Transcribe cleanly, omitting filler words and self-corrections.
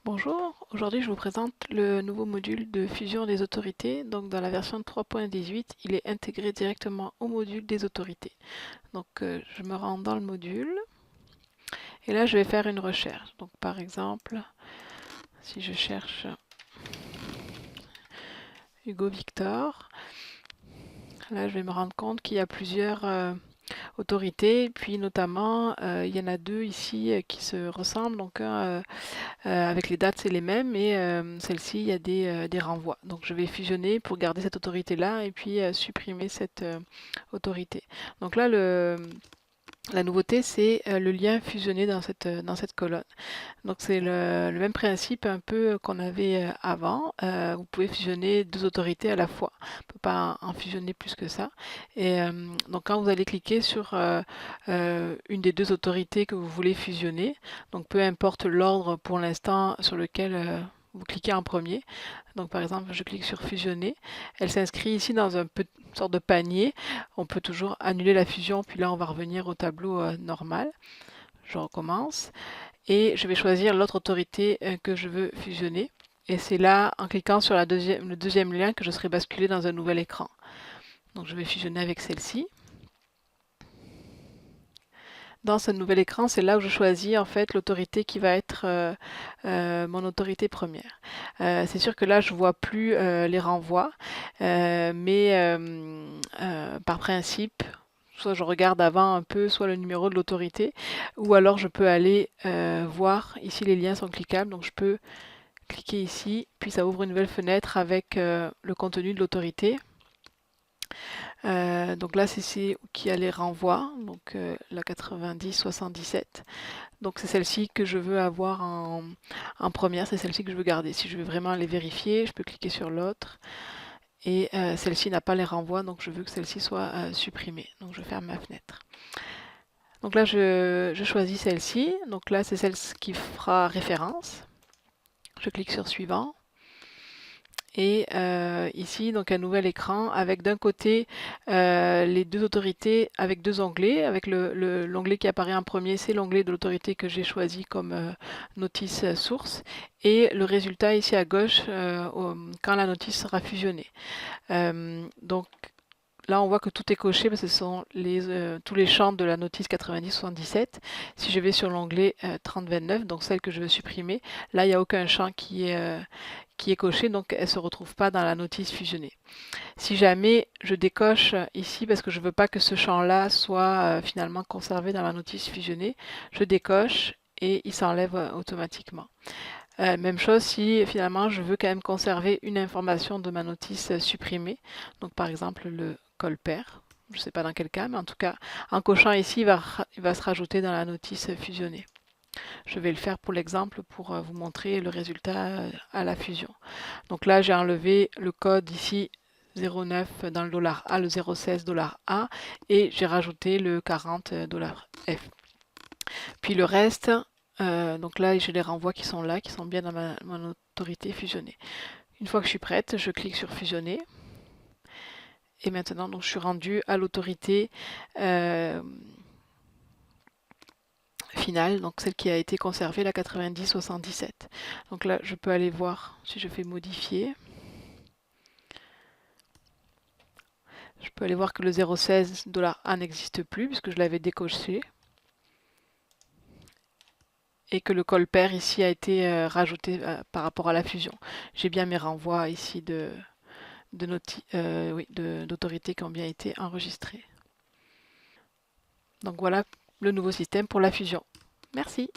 Bonjour, aujourd'hui je vous présente le nouveau module de fusion des autorités. Donc dans la version 3.18, il est intégré directement au module des autorités. Donc je me rends dans le module et là je vais faire une recherche. Donc par exemple, si je cherche Hugo Victor, là je vais me rendre compte qu'il y a plusieurs autorités, puis notamment il y en a deux ici qui se ressemblent. Donc un avec les dates, c'est les mêmes, mais celle-ci, il y a des renvois. Donc je vais fusionner pour garder cette autorité-là et puis supprimer cette autorité. Donc là, la nouveauté, c'est le lien fusionné dans cette colonne. Donc c'est le même principe un peu qu'on avait avant. Vous pouvez fusionner deux autorités à la fois. On ne peut pas en fusionner plus que ça. Et donc quand vous allez cliquer sur une des deux autorités que vous voulez fusionner, donc peu importe l'ordre pour l'instant sur lequel vous cliquez en premier. Donc par exemple, je clique sur fusionner. Elle s'inscrit ici dans une sorte de panier. On peut toujours annuler la fusion, puis là on va revenir au tableau normal. Je recommence et je vais choisir l'autre autorité que je veux fusionner. Et c'est là, en cliquant sur le deuxième lien, que je serai basculé dans un nouvel écran. Donc je vais fusionner avec celle-ci. Dans ce nouvel écran, c'est là où je choisis en fait l'autorité qui va être mon autorité première. C'est sûr que là, je vois plus les renvois, mais par principe, soit je regarde avant un peu, soit le numéro de l'autorité, ou alors je peux aller voir, ici les liens sont cliquables, donc je peux cliquer ici, puis ça ouvre une nouvelle fenêtre avec le contenu de l'autorité. Donc là, c'est ici qui a les renvois, donc la 90-77. Donc c'est celle-ci que je veux avoir en première, c'est celle-ci que je veux garder. Si je veux vraiment les vérifier, je peux cliquer sur l'autre. Et celle-ci n'a pas les renvois, donc je veux que celle-ci soit supprimée. Donc je ferme ma fenêtre. Donc là, je choisis celle-ci. Donc là, c'est celle qui fera référence. Je clique sur suivant. Et ici, donc un nouvel écran avec d'un côté les deux autorités avec deux onglets. Avec l'onglet qui apparaît en premier, c'est l'onglet de l'autorité que j'ai choisi comme notice source. Et le résultat ici à gauche quand la notice sera fusionnée. Donc là, on voit que tout est coché parce que ce sont tous les champs de la notice 9077. Si je vais sur l'onglet 3029, donc celle que je veux supprimer, là, il n'y a aucun champ qui est coché, donc elle ne se retrouve pas dans la notice fusionnée. Si jamais je décoche ici, parce que je ne veux pas que ce champ-là soit finalement conservé dans la notice fusionnée, je décoche et il s'enlève automatiquement. Même chose si finalement je veux quand même conserver une information de ma notice supprimée, donc par exemple le col pair, je ne sais pas dans quel cas, mais en tout cas en cochant ici il va se rajouter dans la notice fusionnée. Je vais le faire pour l'exemple pour vous montrer le résultat à la fusion. Donc là j'ai enlevé le code ici 09 dans le $A, le 016 $A et j'ai rajouté le 40 $F. Puis le reste, donc là j'ai les renvois qui sont là, qui sont bien dans mon autorité fusionnée. Une fois que je suis prête, je clique sur fusionner. Et maintenant, donc, je suis rendue à l'autorité finale, donc celle qui a été conservée, la 90-77. Donc là, je peux aller voir si je fais modifier. Je peux aller voir que le 016 $A n'existe plus puisque je l'avais décoché. Et que le col pair ici a été rajouté par rapport à la fusion. J'ai bien mes renvois ici d'autorités qui ont bien été enregistrées. Donc voilà le nouveau système pour la fusion. Merci.